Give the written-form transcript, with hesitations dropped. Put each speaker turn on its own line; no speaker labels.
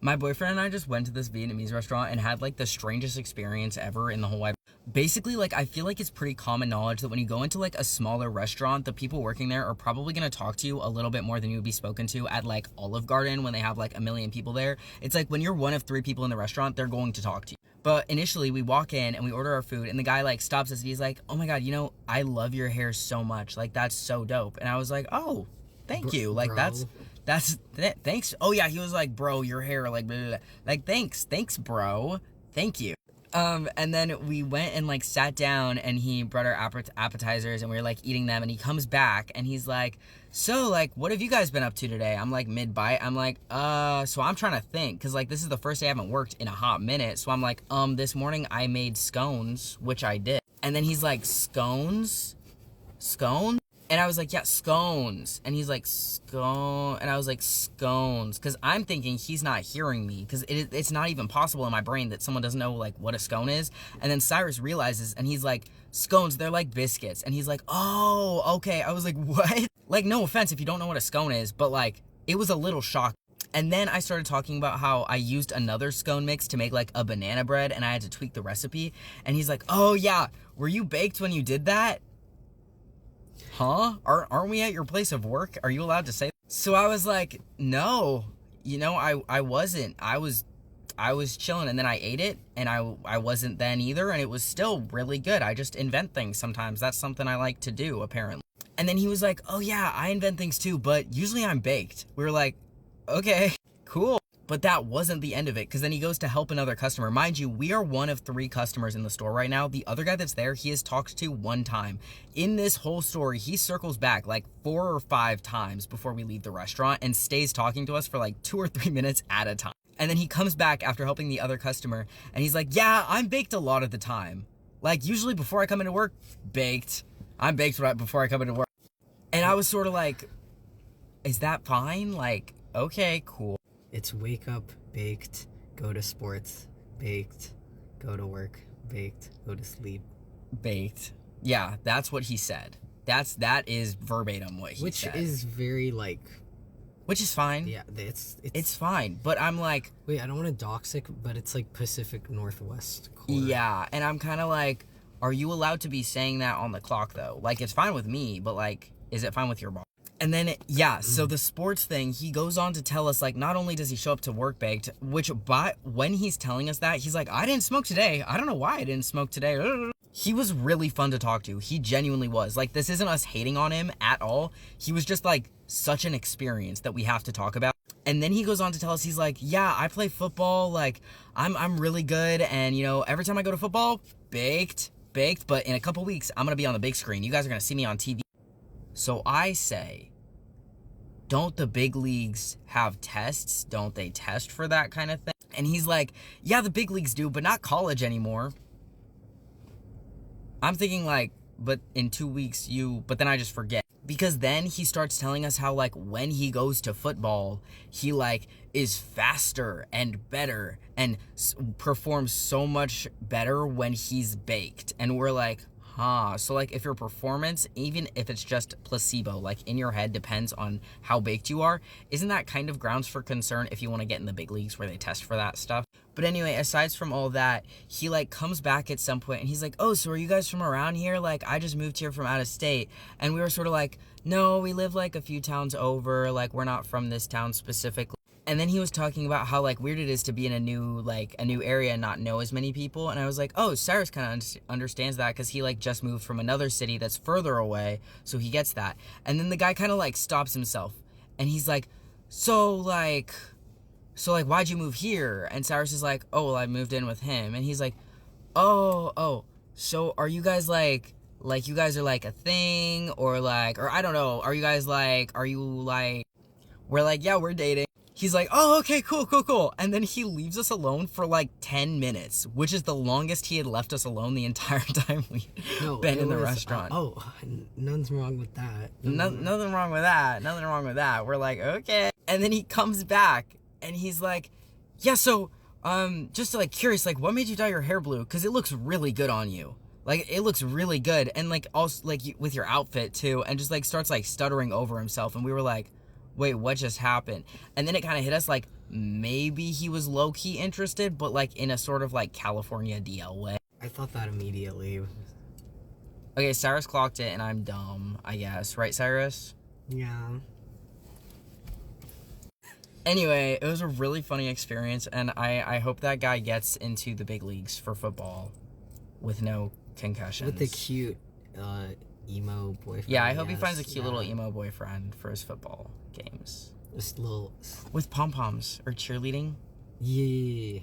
My boyfriend and I just went to this Vietnamese restaurant and had like the strangest experience ever in the whole wide. Basically, like, I feel like it's pretty common knowledge that when you go into like a smaller restaurant, the people working there are probably going to talk to you a little bit more than you would be spoken to at like Olive Garden when they have like a million people there. It's like when you're one of three people in the restaurant, they're going to talk to you. But initially, we walk in and we order our food, and the guy like stops us and he's like, "Oh my God, I love your hair so much. Like, that's so dope." And I was like, "Oh, thank you. Like,
Bro.
thanks." Oh yeah, he was like, "Bro, your hair, like, blah, blah, blah." Like, thanks, bro, thank you. And then we went and like sat down, and he brought our appetizers, and we were like eating them, and he comes back and he's like, "So like, what have you guys been up to today?" I'm like mid bite. I'm like, so I'm trying to think, cause like this is the first day I haven't worked in a hot minute. So I'm like, this morning I made scones, which I did. And then he's like, scones? And I was like, yeah, scones. And he's like, scone. And I was like, scones. Because I'm thinking he's not hearing me. Because it's not even possible in my brain that someone doesn't know, like, what a scone is. And then Cyrus realizes, and he's like, scones, they're like biscuits. And he's like, oh, okay. I was like, what? Like, no offense if you don't know what a scone is. But, like, it was a little shocking. And then I started talking about how I used another scone mix to make, like, a banana bread. And I had to tweak the recipe. And he's like, oh, yeah. Were you baked when you did that? Huh? Aren't we at your place of work? Are you allowed to say that? So I was like, no, I wasn't. I was chilling, and then I ate it, and I wasn't then either, and it was still really good. I just invent things sometimes. That's something I like to do, apparently. And then he was like, oh yeah, I invent things too, but usually I'm baked. We were like, okay, cool. But that wasn't the end of it, because then he goes to help another customer. Mind you, we are one of 3 customers in the store right now. The other guy that's there, he has talked to 1 time. In this whole story, he circles back like 4 or 5 times before we leave the restaurant and stays talking to us for like 2 or 3 minutes at a time. And then he comes back after helping the other customer, and he's like, yeah, I'm baked a lot of the time. Like, usually before I come into work, baked. I'm baked right before I come into work. And I was sort of like, is that fine? Like, okay, cool.
It's wake up, baked, go to sports, baked, go to work, baked, go to sleep.
Baked. Yeah, that's what he said. That is verbatim what he said.
Which is very like...
Which is fine.
Yeah,
it's fine. But I'm like...
Wait, I don't want to dox it, but it's like Pacific Northwest quarter.
Yeah, and I'm kind of like, are you allowed to be saying that on the clock, though? Like, it's fine with me, but like, is it fine with your boss? And then, so the sports thing, he goes on to tell us, like, not only does he show up to work baked, but when he's telling us that, he's like, I didn't smoke today. I don't know why I didn't smoke today. He was really fun to talk to. He genuinely was. Like, this isn't us hating on him at all. He was just, like, such an experience that we have to talk about. And then he goes on to tell us, he's like, yeah, I play football. Like, I'm really good. And, every time I go to football, baked. But in a couple weeks, I'm going to be on the big screen. You guys are going to see me on TV. So I say, don't the big leagues have tests? Don't they test for that kind of thing? And he's like, yeah, the big leagues do, but not college anymore. I'm thinking like, but in 2 weeks but then I just forget. Because then he starts telling us how like when he goes to football, he like is faster and better and performs so much better when he's baked. And we're like, so like if your performance, even if it's just placebo, like in your head depends on how baked you are, isn't that kind of grounds for concern if you want to get in the big leagues where they test for that stuff? But anyway, aside from all that, he like comes back at some point and he's like, oh, so are you guys from around here? Like I just moved here from out of state. And we were sort of like, no, we live like a few towns over. Like we're not from this town specifically. And then he was talking about how like weird it is to be in a new area and not know as many people. And I was like, oh, Cyrus kind of understands that because he like just moved from another city that's further away. So he gets that. And then the guy kind of like stops himself and he's like, so like, why'd you move here? And Cyrus is like, oh, well, I moved in with him. And he's like, oh, so are you guys like you guys are like a thing or I don't know. Are you like, we're like, yeah, we're dating. He's like, oh, okay, cool. And then he leaves us alone for like 10 minutes, which is the longest he had left us alone the entire time we'd been in the restaurant.
Nothing's wrong with that.
Nothing wrong with that. We're like, okay. And then he comes back and he's like, yeah, so, just like curious, like what made you dye your hair blue? Cause it looks really good on you. Like, it looks really good. And like also like with your outfit too. And just like starts like stuttering over himself. And we were like, wait, what just happened? And then it kind of hit us like, maybe he was low-key interested, but like in a sort of like California DL way.
I thought that immediately.
Okay, Cyrus clocked it and I'm dumb, I guess. Right, Cyrus?
Yeah.
Anyway, it was a really funny experience, and I hope that guy gets into the big leagues for football with no concussions.
With the cute emo boyfriend.
Yeah, I hope he finds a cute little emo boyfriend for his football games.
Just little.
With pom-poms or cheerleading.
Yeah.